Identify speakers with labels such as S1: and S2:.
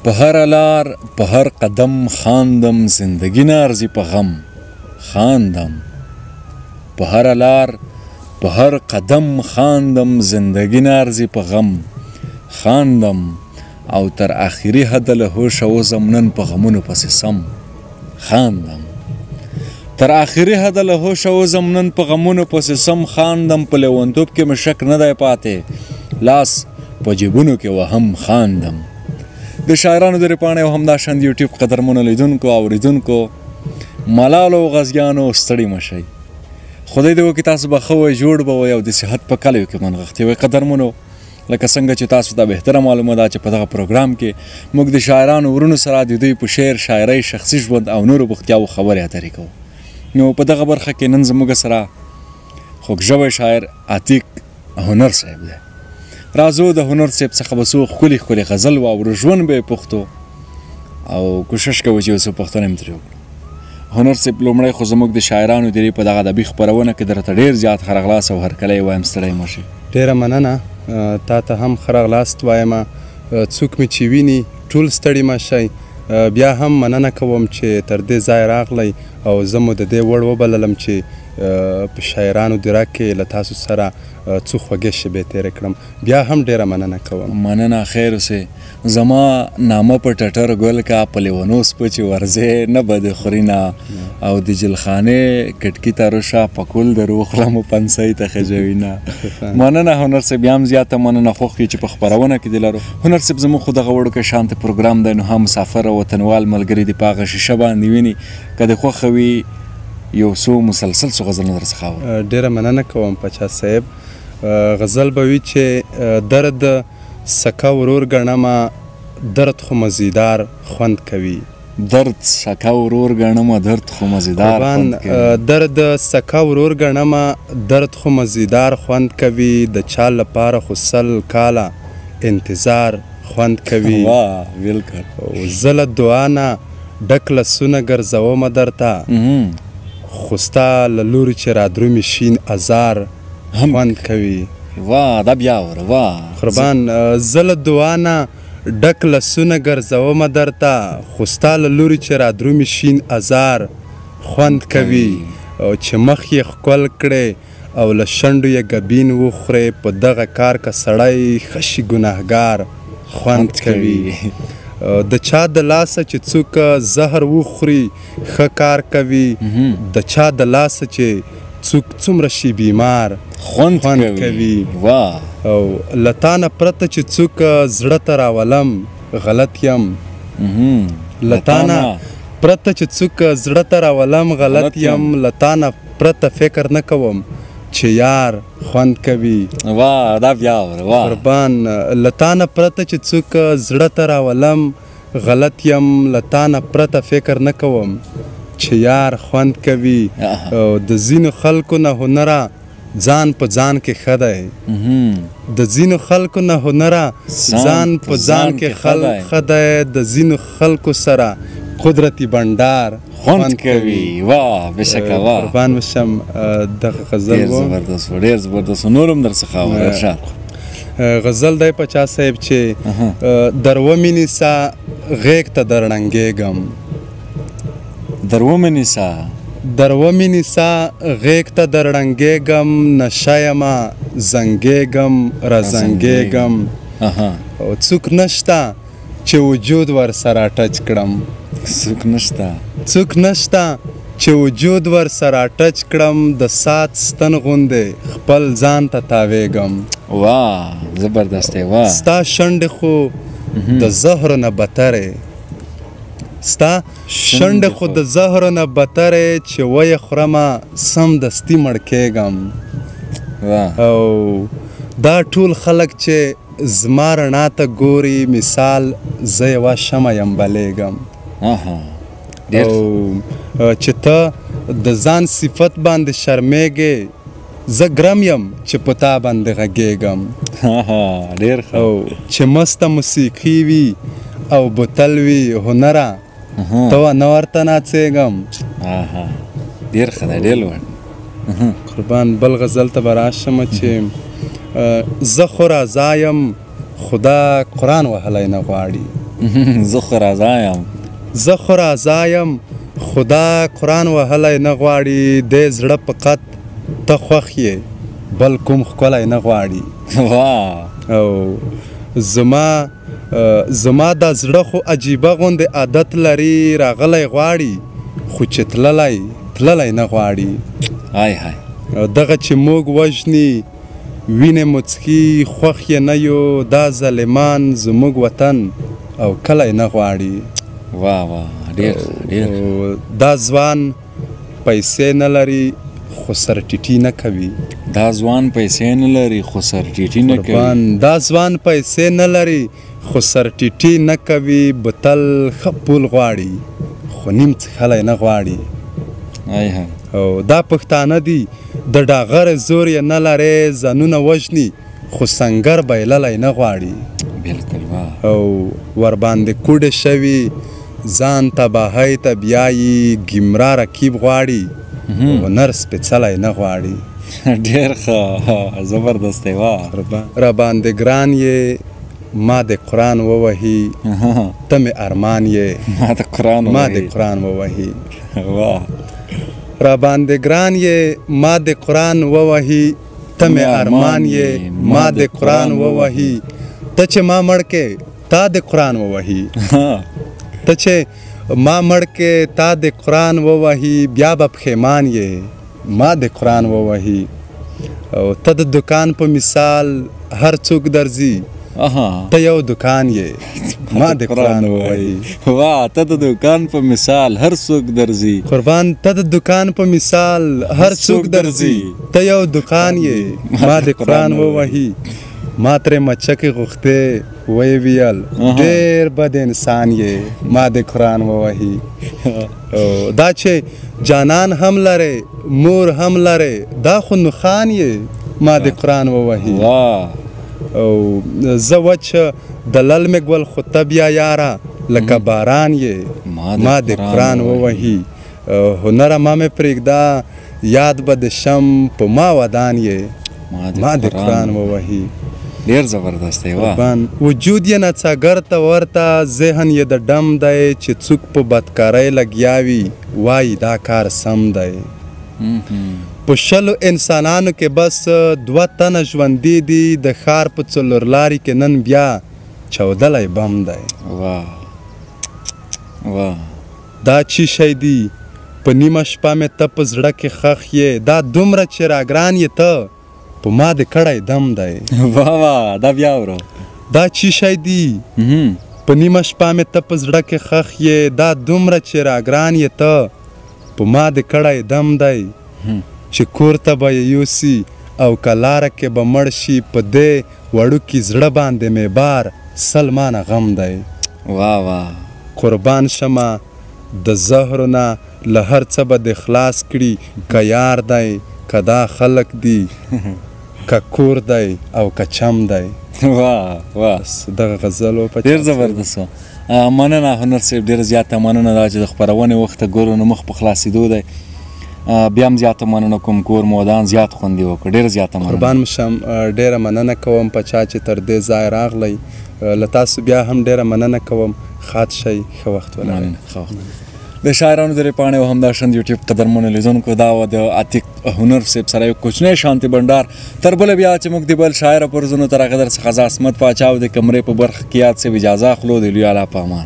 S1: په هر لار په هر قدم خاندم زندگی نه ارزي په غم خاندم په هر لار په هر قدم خاندم زندگی نه ارزي په غم خاندم او تر آخري حد له هوشه وزم نن په غمونو پسې سم خاندم تر آخري حد له هوشه وزم نن په غمونو پسې سم خاندم په لیونتوب کې مې شک نه دی پاتې لاس په جیبونو کې وهم خاندم د شاعرانو د رپاڼې او همداشان د یوټیوب قدرمنو لیدونکو او اوریدونکو ملالو او غازیانو ستړي مه شئ خدای دې وکړي تاسو به ښه وئ جوړ به وئ او د صحت په کلیو کې منغښتې وئ قدرمنو لکه څنګه چې تاسو ته بهتره معلومه ده چې په دغه پروګرام کې موږ د شاعرانو ورونو سره د دوی په شعر شاعرۍ شخصي ژوند او نورو بوختیاوو خبرې اترې کوو نو په دغه برخه کې نن زموږ سره خوږژبی شاعر عتیق هنر صاحب دی راځو د هنر صاحب څخه به څو ښکلي ښکلي غزل واورو ژوند به یې پوښتو او کوشش کوو چې یو څه پوښتنه هم ترې وکړو هنر صاحب لومړی خو زموږ د شاعرانو د دې په دغه ادبي خپرونه کې درته ډېر زیات ښه راغلاست او هرکلی وایم ستړی مه شئ
S2: ډېره مننه تا ته هم ښه راغلاست وایم څوک مې چې ویني ټول ستړي مه شئ بیا هم مننه کوم چې تر دې ځای راغلی او زه مو د دې وړ وبللم چې په شاعرانو دیره کې له تاسو سره څو خوږې شېبې تېرې کړم بیا هم ډېره مننه کوم
S1: مننه خیر اوسې زما نامه په ټټر ګل کا په لیونو سپه چې ورځې نه به د خوري نه او د جلخانې کټکي ته روشه په کول د روخله مو پنسۍ ته خجوي نه مننه هنر صاحب بیا هم زیاته مننه خوښ چې په خپرونه کې دې لرو هنر صاحب زموږ خو دغه وړوکی شانته پروګرام دی نو هم مسافر او وطنوال ملګري دې په هغه شیشه باندې ویني که دې خوښه وي یو څو مسلسل څو غزلونه درڅخه اورو
S2: ډېره مننه کوم پاچا صاحب غزل به وي چې درد سکه ورور ګڼمه درد خو مزیدار خوند کوي
S1: درد سکه ورور ګڼمه درد خو مزیدار خوند کوي
S2: درد سکه ورور ګڼمه درد خو مزیدار خوند کوي د چا لپاره خو سل کاله انتظار خوند کوي
S1: بالکل
S2: زه له دعا نه ډک لاسونه ګرځومه درته خو ستا له لوري چې رادرومي شین ازار خوند کوي
S1: دا بیا وره
S2: قربان زه له دعا نه ډک لاسونه ګرځومه درته خو ستا له لوري چې رادرومي شین ازار خوند کوي او چې مخ یې ښکل کړې او له شنډو یې ګبین وخورې په دغه کار که سړی ښه شي ګناهګار خوند کوي د چا د لاسه چې څوک زهر وخوري ښه کار کوي د چا د لاسه چې څوک څومره شي بیمار خوند کوي او له تا نه پرته چې څوک زړه ته راولم غلط یم له تا نه پرته چې څوک زړه ته راولم غلط یم له تا نه پرته فکر نه کوم چې یار خوند کوي
S1: دا بیا وره
S2: قربان له تا نه پرته چې څوک زړه ته راولم غلط یم له تا نه پرته فکر نه کوم چې یار خوند کوي او د ځینو خلکو نه هنره ځان په ځان کې ښه دی د ځینو خلکو نه هنره ځان په ځان کې ښه دی د ځینو خلکو سره قدرتي بنډار
S1: خوند کوي بېشکه
S2: قربان وشم دغه غزل
S1: ډېر زبردست و ډېر زبردست و نور هم درڅخه اورو ارشاد
S2: غزل دی پاچا صاحب چې در ومینیسه غیږ ته در ړنګېږم
S1: در ومینیسه
S2: در ومینیسه غیږ ته در ړنګېږم نشه یمه زنګېږم رازنګېږم او څوک نشته چې وجود ورسره ټچ کړم
S1: څوک
S2: نشته چې وجود ورسره ټچ کړم د سات ستن غوندې خپل ځان ته تاویږم
S1: زبردست دی
S2: ستا شنډې خو د زهرو نه بترې ستا شنډې خو د زهرو نه بترې چې ویې خورمه سمدستي مړ کېږم او دا ټول خلک چې زما رڼا ته ګوري مثال زه یوه شمه یم بلیږم او چې ته د ځان صفت باندې شرمېږې زه ګرم یم چې په تا باندې غږېږم او چې مسته موسیقي وي او بوتل وي هنره ته نه ورته ناڅېږم
S1: ډېر ښه دی ډېر لوړ
S2: قربان بل غزل ته به راشمه چې زه خو رضا یم خدا قرآن وهلی نه غواړي
S1: زه خو راضا یم
S2: زه خو راضا یم خدا قرآن وهلی نه غواړي دې زړه په قد ته خوښ یې بل کوم ښکلی نه غواړي
S1: واه
S2: او زما دا زړه خو عجیبه غوندې عادت لري راغلی غواړي خو چې تللی نه غواړي
S1: های های
S2: او دغه چې موږ وژني وینې مو څښي خوښ یې نه یو دا ظالمان زموږ وطن او کلی نه غواړي
S1: واه واه ډېر
S2: دا ځوان پیسې نه لري خو سرټیټي نه کوي
S1: دا ځوان پیسې نه لري خو سرټیټي نه کوي
S2: دا ځوان پیسې نه لري خو سرټیټي نه کوي بوتل ښه پول غواړي خو نیم څښلی نه غواړي
S1: های های
S2: او دا پښتانه دي د ډاغر زور یې نه لرې ځانونه وژني خو سنګر بایللی نه غواړي
S1: بلکل واه
S2: او ورباندې کوډې شوي ځان تباهۍ ته بیایي ګیمرا رکیب غواړي هنر سپېڅلی نه غواړي
S1: ډېر ښه زبردست دی واه
S2: راباندې ګران یې ما د قرآن ووهي ته مې ارمان یې ما د قرآن ووهي
S1: واه
S2: راباندې ګران یې ما د قرآن ووهي ته مې ارمان یې ما د قرآن ووهي ته چې ما مړ کې تا د قرآن ووهي ته چې ما مړ کې تا د قرآن ووهي بیا به پښیمان یې ما د قرآن ووهي او ته د دکان په مثال هر څوک درځي ته یو دکان یې ما د قرآن ووهي
S1: واه ته د دکان په مثال هر څوک درځي
S2: قربان ته د دکان په مثال هر څوک درځي ته یو دکان یې ما د قرآن ووهي ما ترې مچکې غوښتې ویې ویل ډېر بد انسان یې ما د قرآن ووهي دا چې جانان هم لرې مور هم لرې دا خو نښان یې ما د قرآن ووهي او زه وچ د للمې ګل خو ته بیا یاره لکه باران یې ما د قرآن ووهي هنره ما مې پرېږده یاد به د شم په ما ودان یې ما د قرآن ووهي
S1: ډېر زبردست دی واه
S2: وجود یې نڅاګر ته ورته ذهن یې د ډم دی چې څوک په بدکارۍ لګیا وي وایي دا کار سم دی په شلو انسانانو کې بس 2 تنه ژوندي دي د ښار په څلورلارې کې نن بیا چاودلی بم دی
S1: واه واه
S2: دا چی شی دی په نیمه شپه مې ته په زړه کې ښخ یې دا دومره چې راګران یې ته په ما د کړی دم دی
S1: واه واه دا بیا ورو
S2: دا چی شی دی په نیمه شپه مې ته په زړه کې ښخ یې دا دومره چې راګران یې ته په ما د کړی دم دی چې کور ته به یې یوسي او که لاره کې به مړ شي په دې وړوکي زړه باندې مې بار سلمانه غم دی
S1: واه واه
S2: قربان شمه د زهرو نه له هر څه به د خلاص کړي که یار دی که دا خلق دی که کور دی او که چم دی
S1: واه واه
S2: دغه غزل
S1: ډېر زبردست و مننه هنر صاحب ډېره زیاته مننه دا چې د خپرونې وخت ګورو نو مخ په خلاصېدو دی بیا هم زیاته مننه کوم کور مو ودان زیات خوندي وکړ ډېره زیاته مننه
S2: قربان مشم ډېره مننه کوم په چا چې تر دې ځای راغلی له تاسو بیا هم ډېره مننه کوم ښاد شئ ښه وخت ولرئ
S1: د شاعرانو د پاڼې او همداشان د یوټیوب قدرمنو لیدونکو دا و د عتیق هنر صاحب سره یو کوچنی شانتي بنډار تر بله بیا چې موږ د بل شاعر پرزونو تر هغه در څخه زه عصمت پاچا او د کمرې په برخه کې یاد صاحب اجازه اخلو د لوی اعلی په امان